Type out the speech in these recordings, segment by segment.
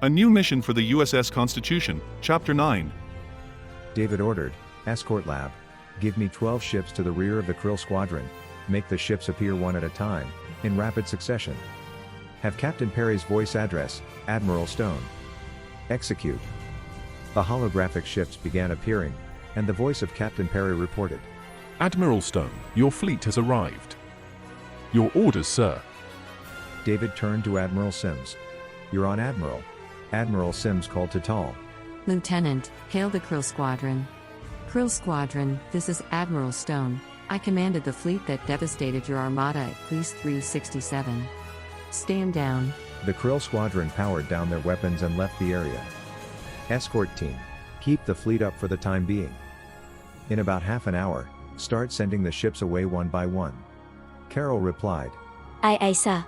A new mission for the USS Constitution, Chapter 9. David ordered, Escort Lab. Give me 12 ships to the rear of the Krill Squadron. Make the ships appear one at a time, in rapid succession. Have Captain Perry's voice address, Admiral Stone. Execute. The holographic ships began appearing, and the voice of Captain Perry reported. Admiral Stone, your fleet has arrived. Your orders, sir. David turned to Admiral Sims. You're on, Admiral. Admiral Sims called to Tal. Lieutenant, hail the Krill Squadron. Krill Squadron, this is Admiral Stone. I commanded the fleet that devastated your armada at Fleece 367. Stand down. The Krill Squadron powered down their weapons and left the area. Escort team, keep the fleet up for the time being. In about half an hour, start sending the ships away one by one. Carol replied. Aye, sir.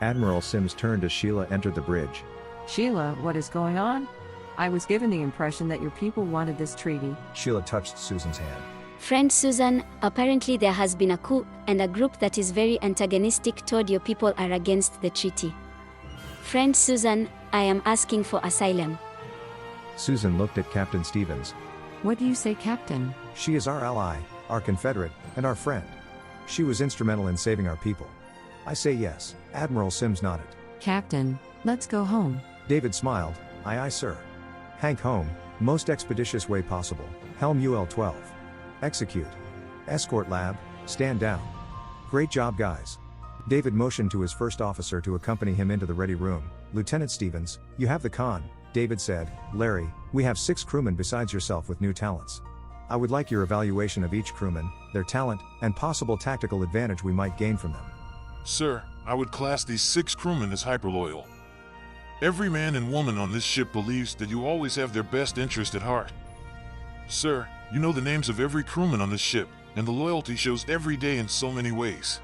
Admiral Sims turned as Sheila entered the bridge. Sheila, what is going on? I was given the impression that your people wanted this treaty. Sheila touched Susan's hand. Friend Susan, apparently there has been a coup, and a group that is very antagonistic toward your people are against the treaty. Friend Susan, I am asking for asylum. Susan looked at Captain Stevens. What do you say, Captain? She is our ally, our confederate, and our friend. She was instrumental in saving our people. I say yes. Admiral Sims nodded. Captain, let's go home. David smiled. Aye, aye, sir. Hank home, most expeditious way possible. Helm UL-12. Execute. Escort Lab, stand down. Great job, guys. David motioned to his first officer to accompany him into the ready room. Lieutenant Stevens, you have the con, David said. Larry, we have 6 crewmen besides yourself with new talents. I would like your evaluation of each crewman, their talent, and possible tactical advantage we might gain from them. Sir, I would class these 6 crewmen as hyperloyal. Every man and woman on this ship believes that you always have their best interest at heart. Sir, you know the names of every crewman on this ship, and the loyalty shows every day in so many ways.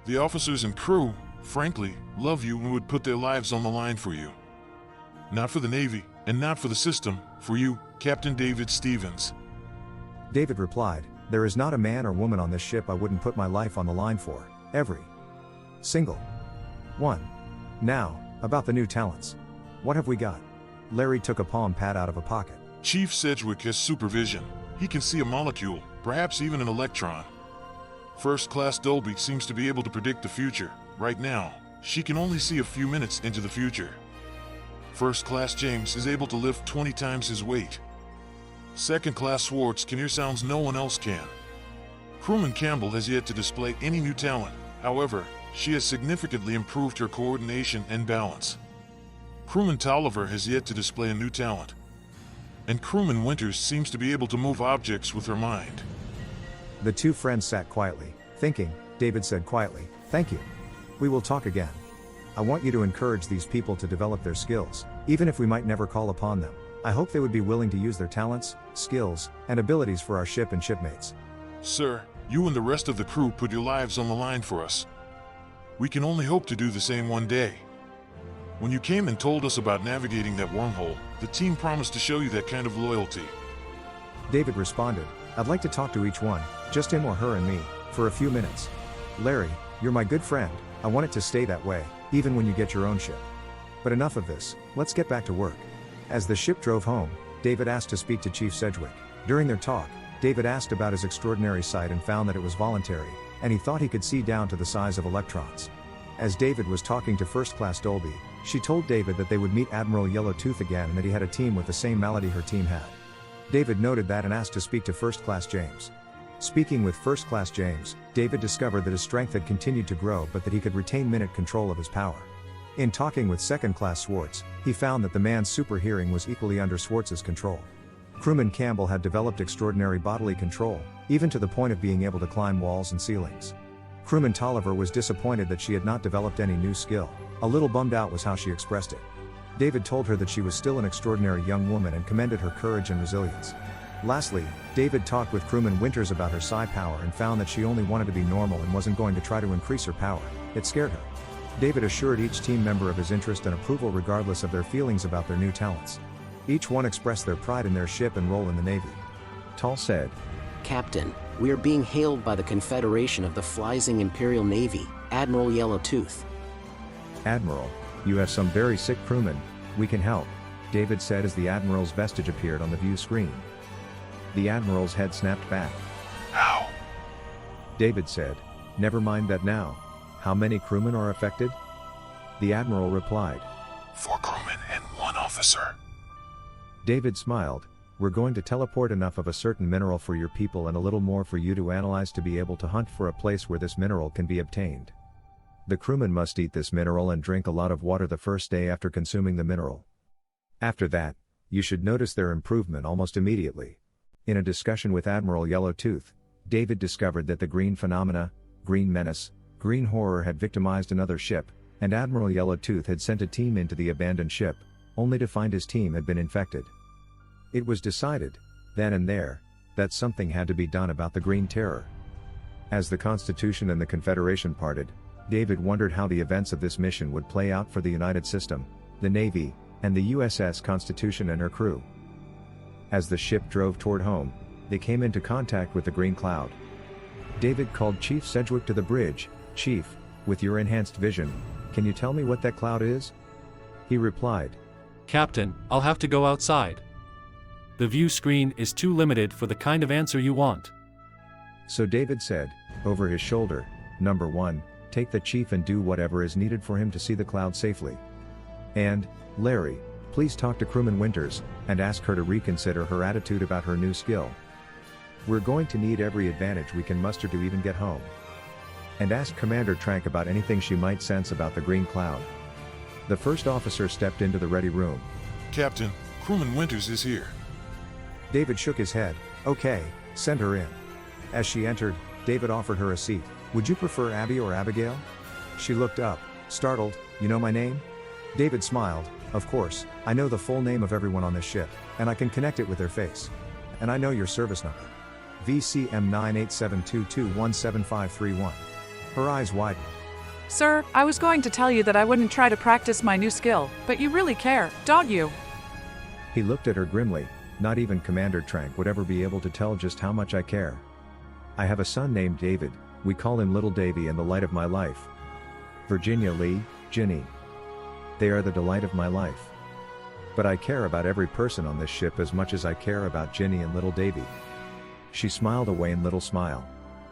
The officers and crew, frankly, love you and would put their lives on the line for you. Not for the Navy, and not for the system, for you, Captain David Stevens. David replied, there is not a man or woman on this ship I wouldn't put my life on the line for. Every single one. Now, about the new talents. What have we got? Larry took a palm pad out of a pocket. Chief Sedgwick has supervision. He can see a molecule, perhaps even an electron. First Class Dolby seems to be able to predict the future. Right now, she can only see a few minutes into the future. First Class James is able to lift 20 times his weight. Second Class Swartz can hear sounds no one else can. Crewman Campbell has yet to display any new talent. However, she has significantly improved her coordination and balance. Crewman Tolliver has yet to display a new talent. And Crewman Winters seems to be able to move objects with her mind. The 2 friends sat quietly, thinking. David said quietly, thank you. We will talk again. I want you to encourage these people to develop their skills, even if we might never call upon them. I hope they would be willing to use their talents, skills, and abilities for our ship and shipmates. Sir, you and the rest of the crew put your lives on the line for us. We can only hope to do the same one day. When you came and told us about navigating that wormhole, the team promised to show you that kind of loyalty. David responded, I'd like to talk to each one, just him or her and me, for a few minutes. Larry, you're my good friend, I want it to stay that way, even when you get your own ship. But enough of this, let's get back to work. As the ship drove home, David asked to speak to Chief Sedgwick. During their talk, David asked about his extraordinary sight and found that it was voluntary, and he thought he could see down to the size of electrons. As David was talking to First Class Dolby, she told David that they would meet Admiral Yellowtooth again and that he had a team with the same malady her team had. David noted that and asked to speak to First Class James. Speaking with First Class James, David discovered that his strength had continued to grow but that he could retain minute control of his power. In talking with Second Class Swartz, he found that the man's super hearing was equally under Swartz's control. Crewman Campbell had developed extraordinary bodily control, even to the point of being able to climb walls and ceilings. Crewman Tolliver was disappointed that she had not developed any new skill. A little bummed out was how she expressed it. David told her that she was still an extraordinary young woman and commended her courage and resilience. Lastly, David talked with Crewman Winters about her psi power and found that she only wanted to be normal and wasn't going to try to increase her power. It scared her. David assured each team member of his interest and approval regardless of their feelings about their new talents. Each one expressed their pride in their ship and role in the Navy. Tal said, Captain, we are being hailed by the Confederation of the Flying Imperial Navy, Admiral Yellowtooth. Admiral, you have some very sick crewmen. We can help, David said as the Admiral's vestige appeared on the view screen. The Admiral's head snapped back. How? David said, never mind that now. How many crewmen are affected? The Admiral replied. 4 crewmen and 1 officer. David smiled. We're going to teleport enough of a certain mineral for your people and a little more for you to analyze to be able to hunt for a place where this mineral can be obtained. The crewmen must eat this mineral and drink a lot of water the first day after consuming the mineral. After that, you should notice their improvement almost immediately. In a discussion with Admiral Yellowtooth, David discovered that the green phenomena, green menace, green horror had victimized another ship, and Admiral Yellowtooth had sent a team into the abandoned ship, only to find his team had been infected. It was decided, then and there, that something had to be done about the Green Terror. As the Constitution and the Confederation parted, David wondered how the events of this mission would play out for the United System, the Navy, and the USS Constitution and her crew. As the ship drove toward home, they came into contact with the green cloud. David called Chief Sedgwick to the bridge. Chief, with your enhanced vision, can you tell me what that cloud is? He replied. Captain, I'll have to go outside. The view screen is too limited for the kind of answer you want. So David said, over his shoulder, Number 1, take the chief and do whatever is needed for him to see the cloud safely. And, Larry, please talk to Crewman Winters, and ask her to reconsider her attitude about her new skill. We're going to need every advantage we can muster to even get home. And ask Commander Trank about anything she might sense about the green cloud. The first officer stepped into the ready room. Captain, Crewman Winters is here. David shook his head. Okay, send her in. As she entered, David offered her a seat. Would you prefer Abby or Abigail? She looked up, startled. You know my name? David smiled. Of course, I know the full name of everyone on this ship, and I can connect it with their face. And I know your service number. VCM 98722175531. Her eyes widened. Sir, I was going to tell you that I wouldn't try to practice my new skill, but you really care, don't you? He looked at her grimly. Not even Commander Trank would ever be able to tell just how much I care. I have a son named David, we call him Little Davy and the light of my life. Virginia Lee, Ginny. They are the delight of my life. But I care about every person on this ship as much as I care about Ginny and Little Davy. She smiled a wan little smile.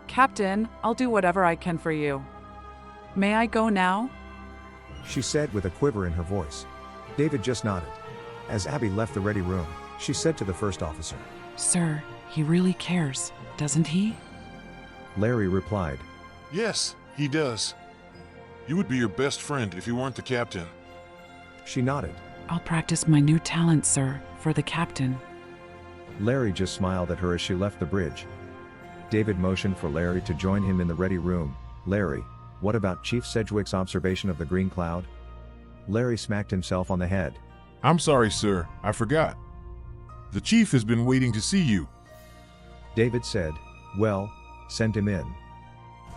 Captain, I'll do whatever I can for you. May I go now? She said with a quiver in her voice. David just nodded. As Abby left the ready room, she said to the first officer. Sir, he really cares, doesn't he? Larry replied. Yes, he does. You would be your best friend if you weren't the captain. She nodded. I'll practice my new talent, sir, for the captain. Larry just smiled at her as she left the bridge. David motioned for Larry to join him in the ready room. Larry, what about Chief Sedgwick's observation of the green cloud? Larry smacked himself on the head. I'm sorry, sir, I forgot. The chief has been waiting to see you. David said, well, send him in.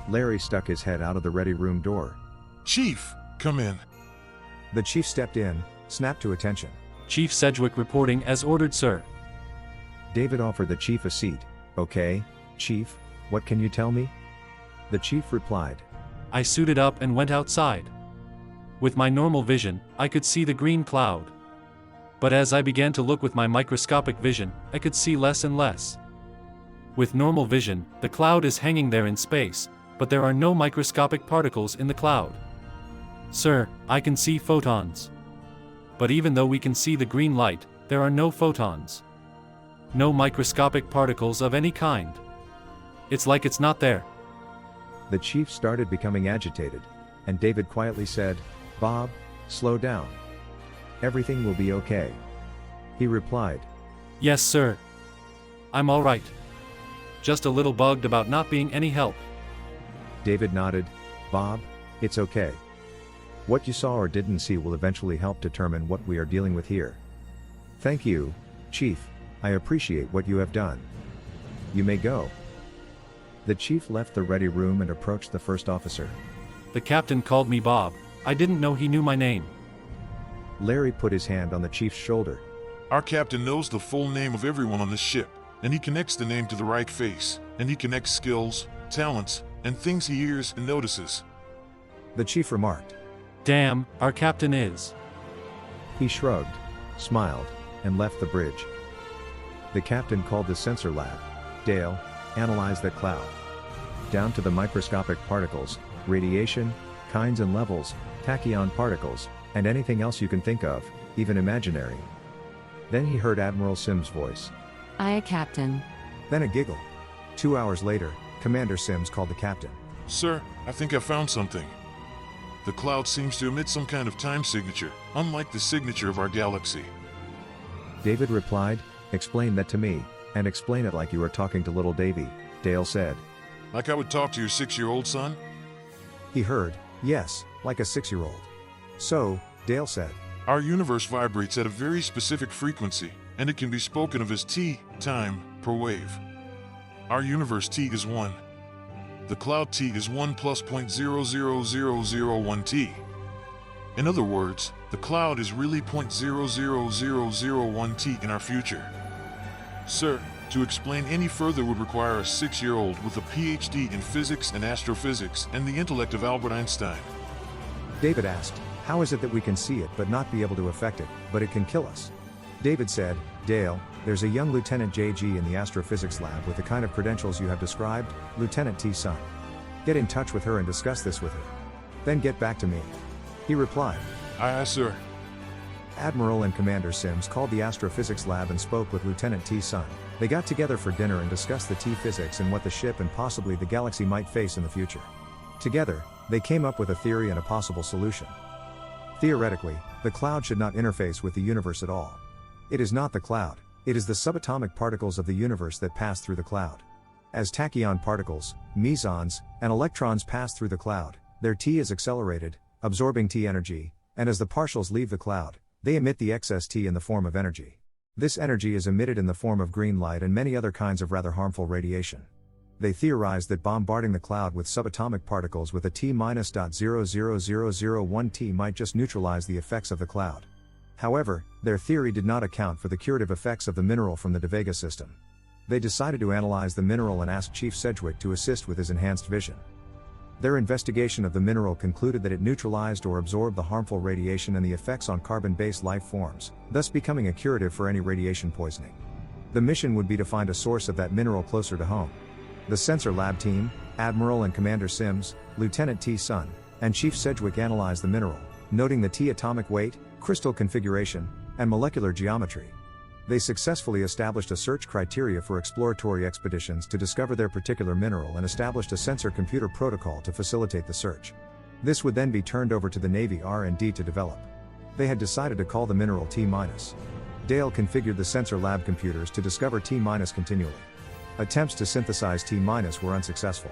Larry stuck his head out of the ready room door. Chief, come in. The chief stepped in, snapped to attention. Chief Sedgwick reporting as ordered, sir. David offered the chief a seat. Okay, chief, what can you tell me? The chief replied. I suited up and went outside. With my normal vision, I could see the green cloud. But as I began to look with my microscopic vision, I could see less and less. With normal vision, the cloud is hanging there in space, but there are no microscopic particles in the cloud. Sir, I can see photons. But even though we can see the green light, there are no photons. No microscopic particles of any kind. It's like it's not there. The chief started becoming agitated, and David quietly said, Bob, slow down. Everything will be okay. He replied. Yes, sir. I'm all right. Just a little bugged about not being any help. David nodded. Bob, it's okay. What you saw or didn't see will eventually help determine what we are dealing with here. Thank you, Chief. I appreciate what you have done. You may go. The chief left the ready room and approached the first officer. The captain called me Bob. I didn't know he knew my name. Larry put his hand on the chief's shoulder. Our captain knows the full name of everyone on this ship, and he connects the name to the right face, and he connects skills, talents, and things he hears and notices. The chief remarked. Damn, our captain is. He shrugged, smiled, and left the bridge. The captain called the sensor lab. Dale, analyze that cloud. Down to the microscopic particles, radiation, kinds and levels, tachyon particles, and anything else you can think of, even imaginary. Then he heard Admiral Sims' voice. Aye, Captain. Then a giggle. 2 hours later, Commander Sims called the captain. Sir, I think I found something. The cloud seems to emit some kind of time signature, unlike the signature of our galaxy. David replied, explain that to me, and explain it like you were talking to little Davy, Dale said. Like I would talk to your 6-year-old son? He heard, yes, like a 6-year-old. So, Dale said, Our universe vibrates at a very specific frequency, and it can be spoken of as T, time, per wave. Our universe T is 1. The cloud T is 1 plus 0.00001 T. In other words, the cloud is really 0.00001 T in our future. Sir, to explain any further would require a 6-year-old with a PhD in physics and astrophysics and the intellect of Albert Einstein. David asked, how is it that we can see it but not be able to affect it, but it can kill us? David said, Dale, there's a young Lieutenant JG in the astrophysics lab with the kind of credentials you have described, Lieutenant T. Sun. Get in touch with her and discuss this with her. Then get back to me. He replied. Aye, sir. Admiral and Commander Sims called the astrophysics lab and spoke with Lieutenant T. Sun. They got together for dinner and discussed the T physics and what the ship and possibly the galaxy might face in the future. Together, they came up with a theory and a possible solution. Theoretically, the cloud should not interface with the universe at all. It is not the cloud, it is the subatomic particles of the universe that pass through the cloud. As tachyon particles, mesons, and electrons pass through the cloud, their T is accelerated, absorbing T energy, and as the partials leave the cloud, they emit the excess T in the form of energy. This energy is emitted in the form of green light and many other kinds of rather harmful radiation. They theorized that bombarding the cloud with subatomic particles with a T-0.00001 T might just neutralize the effects of the cloud. However, their theory did not account for the curative effects of the mineral from the De Vega system. They decided to analyze the mineral and asked Chief Sedgwick to assist with his enhanced vision. Their investigation of the mineral concluded that it neutralized or absorbed the harmful radiation and the effects on carbon-based life forms, thus becoming a curative for any radiation poisoning. The mission would be to find a source of that mineral closer to home. The sensor lab team, Admiral and Commander Sims, Lieutenant T. Sun, and Chief Sedgwick analyzed the mineral, noting the T atomic weight, crystal configuration, and molecular geometry. They successfully established a search criteria for exploratory expeditions to discover their particular mineral and established a sensor computer protocol to facilitate the search. This would then be turned over to the Navy R&D to develop. They had decided to call the mineral T-. Dale configured the sensor lab computers to discover T- continually. Attempts to synthesize T- were unsuccessful.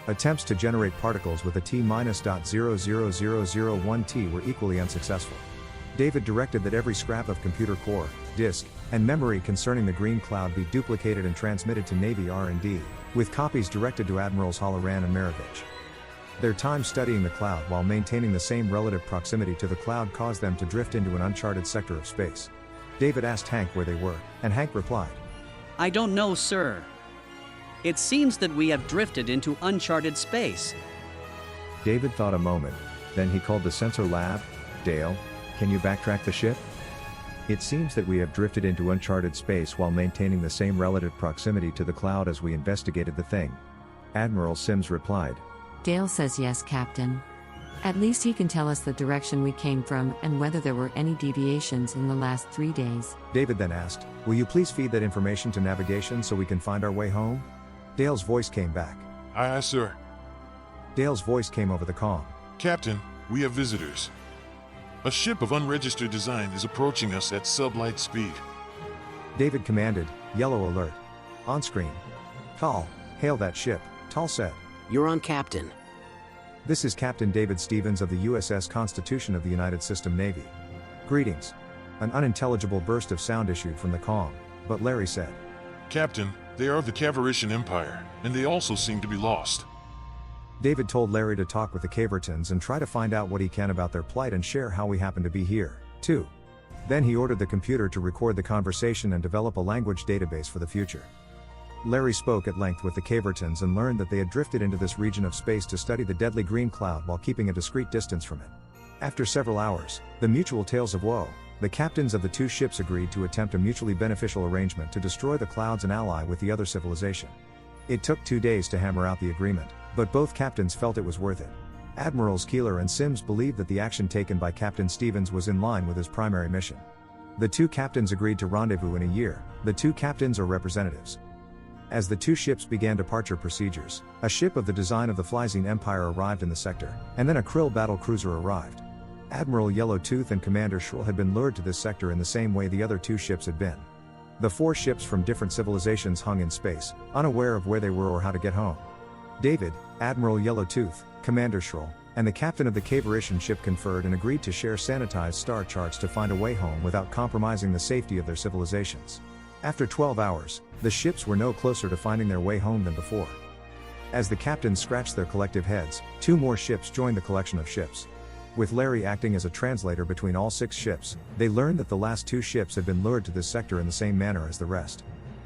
Attempts to generate particles with a T-0.00001 T were equally unsuccessful. David directed that every scrap of computer core, disk, and memory concerning the green cloud be duplicated and transmitted to Navy R&D, with copies directed to Admirals Halloran and Maravich. Their time studying the cloud while maintaining the same relative proximity to the cloud caused them to drift into an uncharted sector of space. David asked Hank where they were, and Hank replied, I don't know, sir. It seems that we have drifted into uncharted space. David thought a moment, then he called the sensor lab. Dale, can you backtrack the ship? It seems that we have drifted into uncharted space while maintaining the same relative proximity to the cloud as we investigated the thing. Admiral Sims replied. Dale says yes, Captain. At least he can tell us the direction we came from and whether there were any deviations in the last 3 days. David then asked, will you please feed that information to navigation so we can find our way home? Dale's voice came back. Aye, sir. Dale's voice came over the comm. Captain, we have visitors. A ship of unregistered design is approaching us at sublight speed. David commanded, yellow alert. On screen. Tal, hail that ship, Tal said. You're on, Captain. This is Captain David Stevens of the USS Constitution of the United System Navy. Greetings. An unintelligible burst of sound issued from the comm, but Larry said. Captain, they are of the Cavaritian Empire, and they also seem to be lost. David told Larry to talk with the Cavertons and try to find out what he can about their plight and share how we happen to be here, too. Then he ordered the computer to record the conversation and develop a language database for the future. Larry spoke at length with the Cavertons and learned that they had drifted into this region of space to study the deadly green cloud while keeping a discreet distance from it. After several hours, the mutual tales of woe, the captains of the two ships agreed to attempt a mutually beneficial arrangement to destroy the clouds and ally with the other civilization. It took 2 days to hammer out the agreement, but both captains felt it was worth it. Admirals Keeler and Sims believed that the action taken by Captain Stevens was in line with his primary mission. The two captains agreed to rendezvous in a year. The two captains are representatives. As the two ships began departure procedures, a ship of the design of the Flyzine Empire arrived in the sector, and then a Krill battle cruiser arrived. Admiral Yellowtooth and Commander Shrill had been lured to this sector in the same way the other two ships had been. The 4 ships from different civilizations hung in space, unaware of where they were or how to get home. David, Admiral Yellowtooth, Commander Shrill, and the captain of the Caveration ship conferred and agreed to share sanitized star charts to find a way home without compromising the safety of their civilizations. After 12 hours, the ships were no closer to finding their way home than before. As the captains scratched their collective heads, 2 more ships joined the collection of ships. With Larry acting as a translator between all 6 ships, they learned that the last 2 ships had been lured to this sector in the same manner as the rest.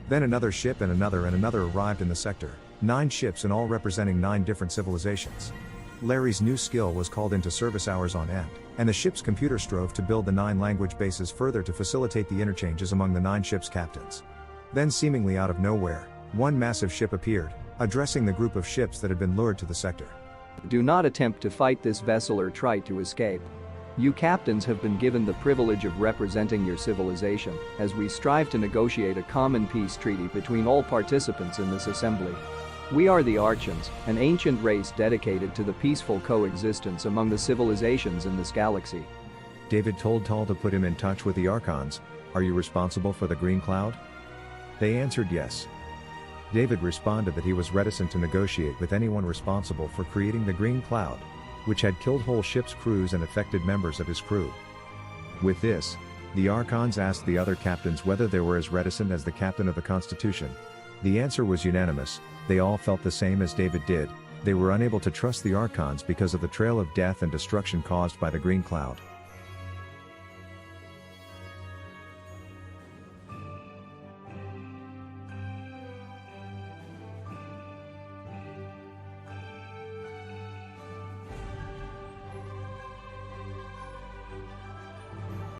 Then another ship and another arrived in the sector, 9 ships in all representing 9 different civilizations. Larry's new skill was called into service hours on end, and the ship's computer strove to build the 9 language bases further to facilitate the interchanges among the 9 ships' captains. Then seemingly out of nowhere, one massive ship appeared, addressing the group of ships that had been lured to the sector. Do not attempt to fight this vessel or try to escape. You captains have been given the privilege of representing your civilization, as we strive to negotiate a common peace treaty between all participants in this assembly. We are the Archons, an ancient race dedicated to the peaceful coexistence among the civilizations in this galaxy. David told Tal to put him in touch with the Archons. Are you responsible for the green cloud? They answered yes. David responded that he was reticent to negotiate with anyone responsible for creating the green cloud, which had killed whole ship's crews and affected members of his crew. With this, the Archons asked the other captains whether they were as reticent as the captain of the Constitution. The answer was unanimous. They all felt the same as David did. They were unable to trust the Archons because of the trail of death and destruction caused by the green cloud.